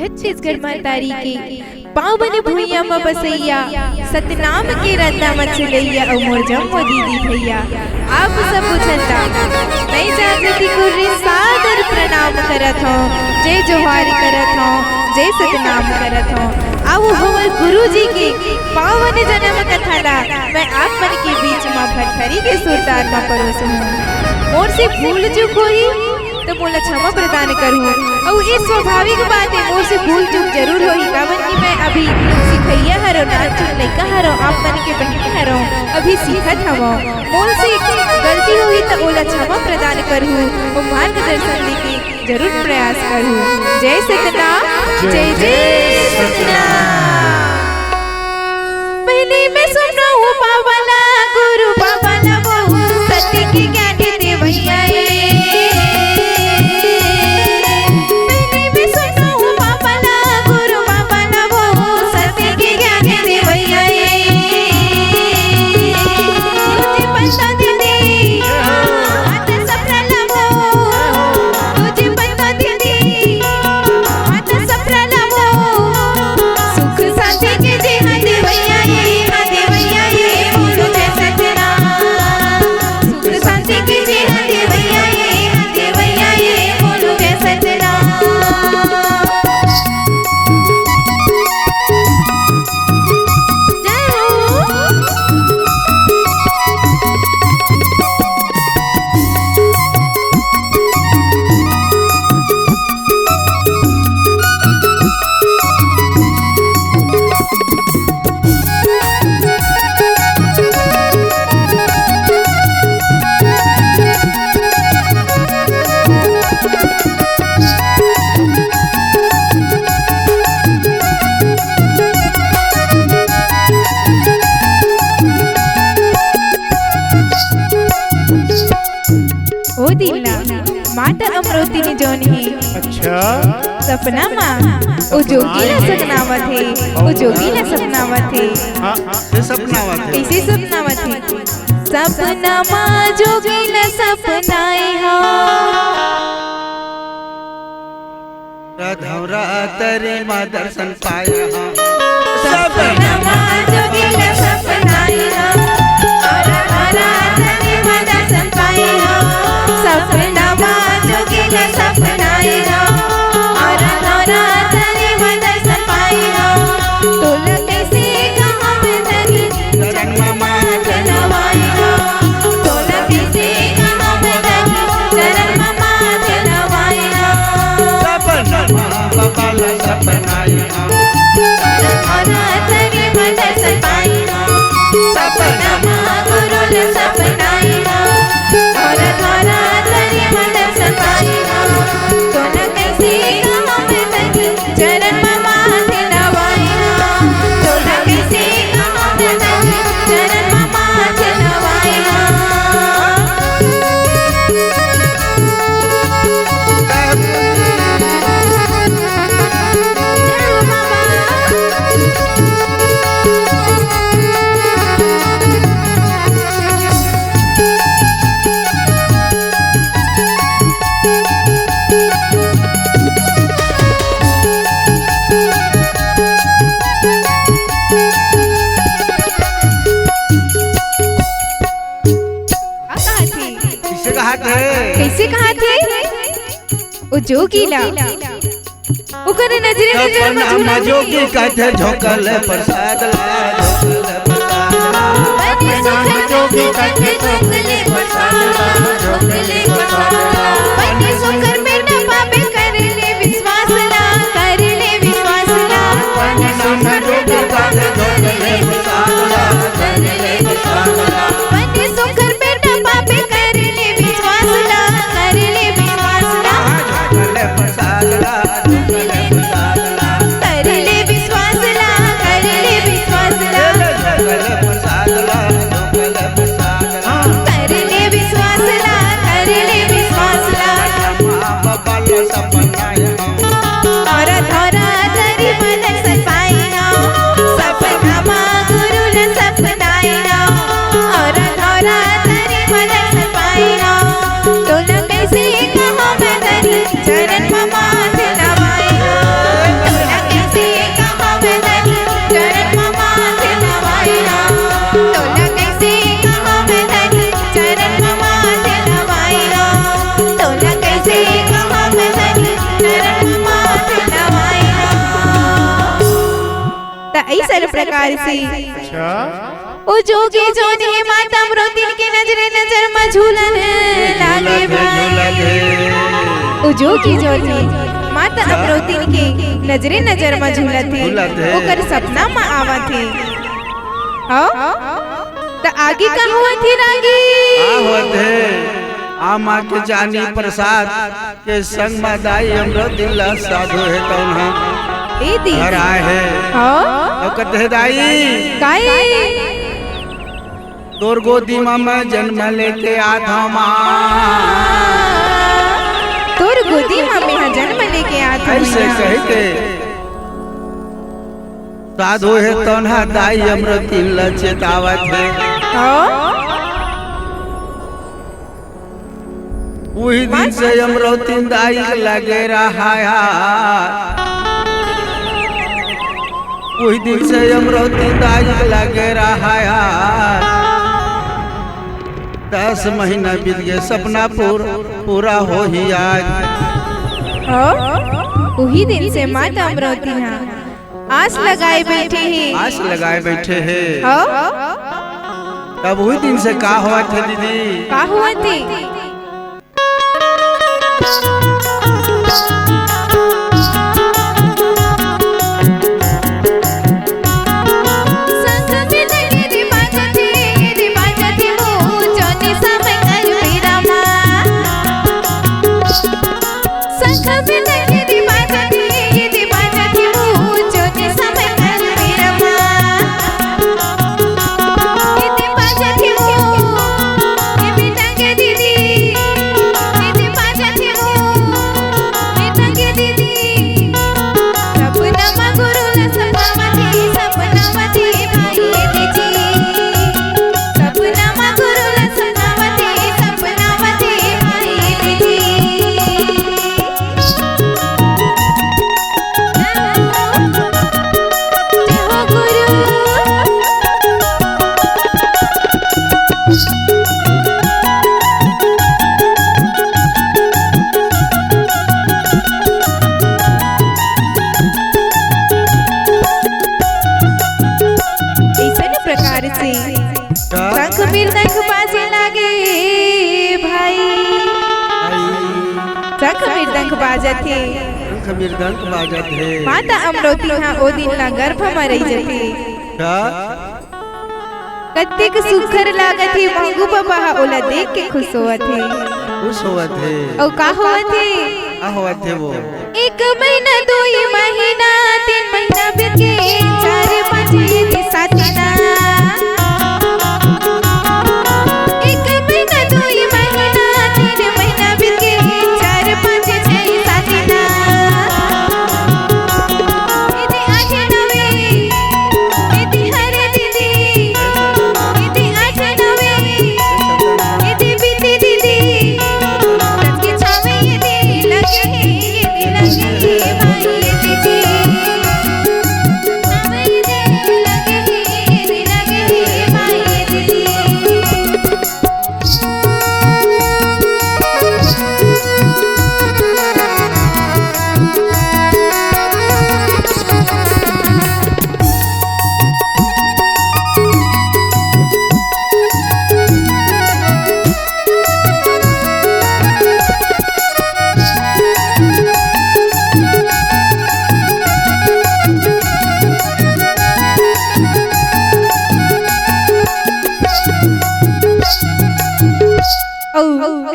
छत्तीसगढ़ मातारी के पावन भुइया में बसैया सतनाम के रत्ना मछलैया और मोर जम्मो दीदी भैया आप सब बुझता नई जागृति गुर्री सादर प्रणाम करत हो, जय जोहार करत हो, जय सतनाम करत हो। आओ हमर गुरु जी के पावन जन्म कथा ला मैं आप मन के बीच में भटखरी के सुरतार में परोसूं। मोर से भूल चूक होई तो मोला क्षमा प्रदान करूँ और ये स्वाभाविक बात है, मोर से भूल चूक जरूर होगी। कावन कि मैं अभी सिखैया हरो नाच लइका हरो, आप मन के बहन हरो, अभी सीखत हवो। मोर से गलती होगी तो ओला क्षमा प्रदान करूँ और मार्गदर्शन देके जरूर प्रयास करूँ। जय सतनाम, जय जय सतनाम। पहले मैं सुन रहा हूँ पावला गुरु पावला बहु सत्य की ज्ञान दे भैया। माता अमृति ने जोन है अच्छा सपना माँ ओ जोगी ना सपनावत है, ओ जोगी ना सपनावत है। हां ये सपनावत है, कैसे सपनावत है? सपना माँ जोगी ना सपनाए हो राधौरा तेरे माँ दर्शन पाया। सपना माँ जोगी ना सपनाए हो राधौरा तेरे माँ दर्शन पाए हो। सपना माँ जोगी ना सपनाए हो राधौरा तेरे माँ दर्शन पाए हो। तोला कैसे कहाँ में धनी चरण माँ चलवाए हो। तोला कैसे कहाँ में धनी चरण माँ चलवाए हो। सपना माँ बाबा ला सपनाए हो राधौरा तेरे माँ दर्शन पाए हो। सपना माँ गुरु ला सपनाए हो राधौरा तेरे माँ दर्शन पाए हो। तोला कैसे कहाँ में धनी चरण माँ चलवाए हो। तोला कैसे कहाँ में धनी चरण माँ चलवाए हो। कैसे कहा थे ओ जोगीला ओकर नजरे नजरे सपना जोगी काथे झोंकल प्रसाद ला बने सुखन जोगी काथे झोंकले प्रसाद झोंकले प्रसाद। बने सुखन में न पावे कर ले विश्वास ला कर ले विश्वास ला। बने सुखन जोगी काथे झोंकले प्रसाद कर ले विश्वास ला। बने सुखन में न पावे कर ले विश्वास ला कर ले विश्वास ला। झोंकल प्रसाद ला कर ले विश्वास ला कर ले विश्वास ला। झोंकल प्रसाद ला झोंकल प्रसाद ला कर ले विश्वास ला कर ले विश्वास ला। माँ बाबा ला सपनाए हो और धरा धरी मन सपाई हो। सपना माँ गुरु ला सपनाए हो और धरा धरी मन सपाई हो। तोला कैसे कहाँ में धरी चरण माँ चलवाए हो। ऐसा प्रकार से अच्छा ओ जोगी जोनी माता अमरोतिन के नजरे नजर में झूलन लागे ओ जोगी जोनी माता अमरोतिन के नजरे नजर में झूलत थे ओकर सपना में आवत थे हो तो आगे का हुआ थी रागी आवत है आमा के जानी प्रसाद के संग में दाई अमरोतिन ला साधु है तो ए दी घर आए है हो और कहते दाई काहे तोर गोदी में जन्म लेके आधा माँ तोर गोदी में जन्म लेके आधा ऐसे कहते साधु है तो ना दाई अमरोतिन ला चेतावत है वही दिन से अमरोतिन दाई लगे रहा वही दिन से अमरोतिन दाई लगे रहा 10 महीना बीत गए सपना पूरा हो ही आज वही दिन से माता अमरोतिन आस लगाए बैठे हैं आस लगाए बैठे हैं तब वही दिन से का हुआ थे दीदी का हुआ थे मृदंग बाजत है माता अमरोतिन ओ दिन ला गर्भ में रही जथे कत्तेक सुखर लागत है महबूब बाबा ओला देख के खुश होवत है ओ का होवत है वो 1 महीना 2 महीना 3 महीना बीत गए 4 5 6 7 महीना 1 महीना 2 महीना 3 महीना बीत गए 4 5 6 7 महीना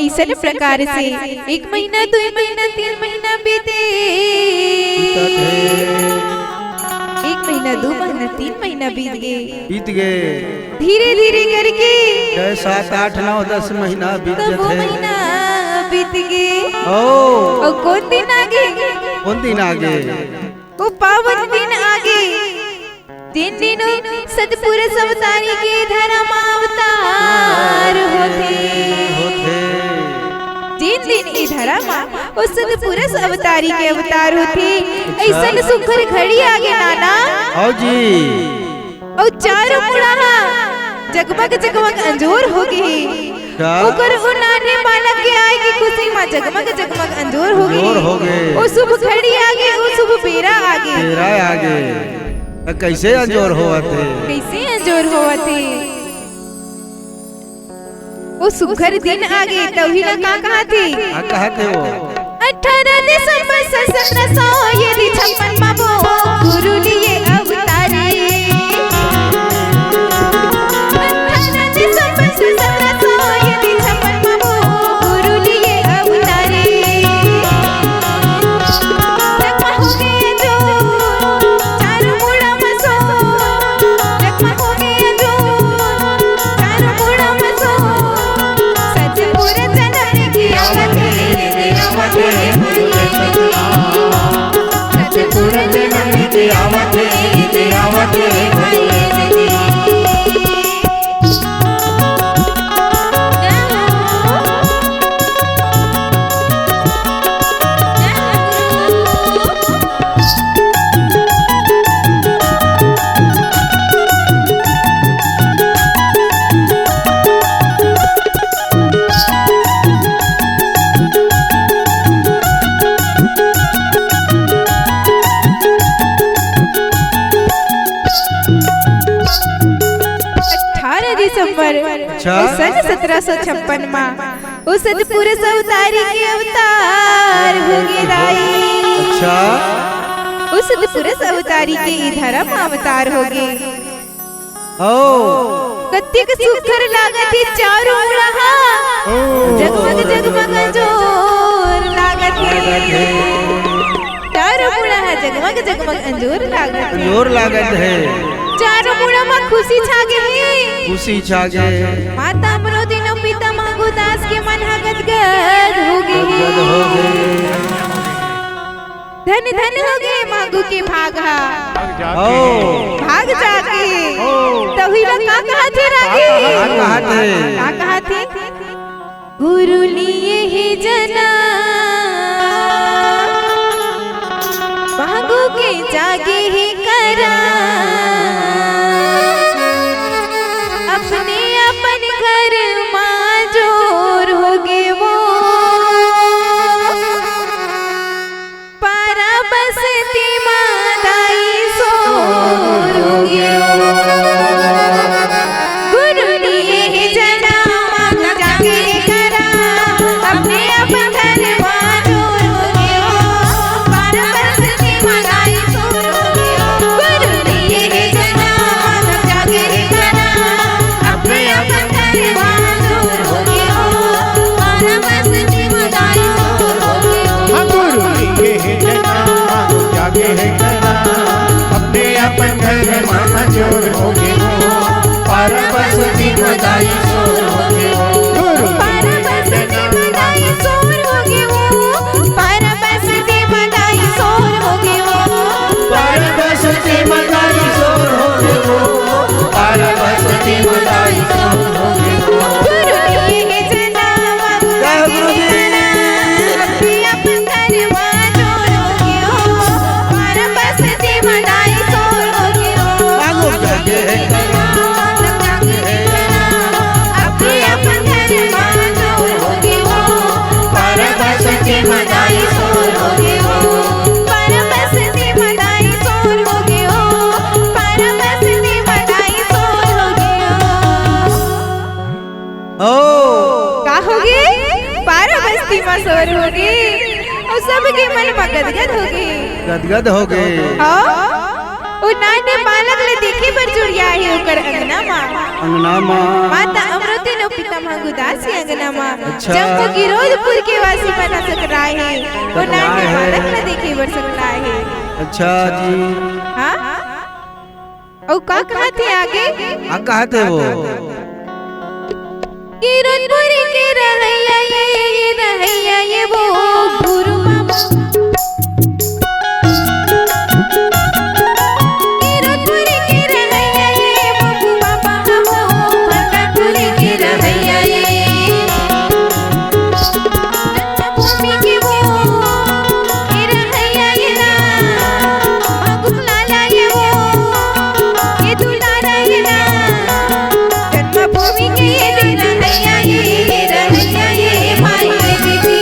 ऐसे प्रकार से 1 महीना 2 महीना 3 महीना बीते 1 महीना 2 महीना 3 महीना बीत गए धीरे धीरे करके 7 8 9 10 महीना बीत जाते महीना बीत गए और कौन दिन आगे वो पावन दिन आगे 3 दिनों सतपुरुष अवतारी के धर्म अवतार होते 3 दिन ई धर्म उस सतपुरुष अवतारी के अवतार होते ऐसा सुखर घड़ी आगे नाना आओ जी और चारों मुड़ा जगमग जगमग अंजोर हो गई ओकर उनाने बालक के आए की खुशी में जगमग जगमग अंजोर हो गई हो गए ओ शुभ घड़ी आगे ओ शुभ बेरा आगे कैसे अंजोर होवत है? कैसे अंजोर होवत है? वो सुघर दिन आगे तभी ना का कहा थी? कहा थे वो 18 दिसंबर 1756 में वो गुरु लिए अवतारे। 18 दिसंबर 1756 में वो गुरु लिए अवतारे। जगमा हो गए जो चारों मुड़ा मसो, जगमा हो गए जो चारों मुड़ा मसो, सतपुर जननी की आवत सतपुर जननी की आवत सन 1756 में वो सतपुर अवतारी के अवतार हो गए दाई। अच्छा उस सतपुर अवतारी के धर्म अवतार हो गए। ओ कत्तिक सुखर लागत है चारों रहा, जगमग जगमग अंजोर लागत है। चारों रहा जगमग जगमग अंजोर लागत है। अंजोर लागत है। चारों मुड़ा में खुशी छा गई, खुशी छा गए। माता मरोदिनो पिता मांगो दास के मन गदगद हो गए। धन धन हो गए मांगू के भागा भाग जाके तभी का कहा थे रागी का कहा थे गुरु लिए ही जना मांगू के जागे ही करा अपने अपन घर मां जोर हो गए वो पारा बसती मादाई सोर हो गए गुरु लिए जना मांग जाके करा अपने अपन घर मां जोर हो गए पारा बसती मादाई सोर हो गए गुरु लिए जना मांग जाके करा अपने अपन घर मां जोर हो गए पारा बसती मादाई सोर हो गए गुरु लिए जना जागे है करा अपने अपन घर मां जोर हो गए पारा बसती मदाई सोर हो गए गुरु पारा बसती मदाई सोर हो गए पारा बसती मदाई सोर हो गए पारा बसती मदाई सोर हो गए पारा बसती मदाई सोर हो गए गुरु लिए जना मांग अपने अपन घर मां जोर हो गए पारा बसती मदाई सोर हो गए अपने अपन घर मां जोर हो गए पारा बसती मदाई सोर हो गए पारा बसती मदाई सोर हो गए पारा बसती मदाई सोर हो गए ओ का हो गए पारा बस्ती में सोर हो गए और सबके मन में गदगद हो गए गदगद हो गए। ओ नाने बालक ले देखे पर जुड़िया है ओकर अंगना मां माता अमृति नो पिता मांगु दासी अंगना मां अच्छा। जब वो गिरोधपुर के वासी बना सकरा है वो नाने बालक ले देखे पर सकता है। अच्छा जी हां ओ का कहा थे आगे कहा थे वो गिरोधपुर के रहैया ये वो गुरु बाबा गिरोधपुर के रहैया ये वो बाबा हो भरतपुर के रहैया ये भूमि के वो रहैया ये ना मांगुक लाला ये वो ये दुलारा ये ना जन्मभूमि के ये रहैया ये भाई दीदी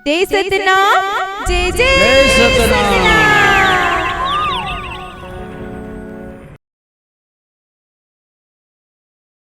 जय सतनाम जय जय जय सतनाम।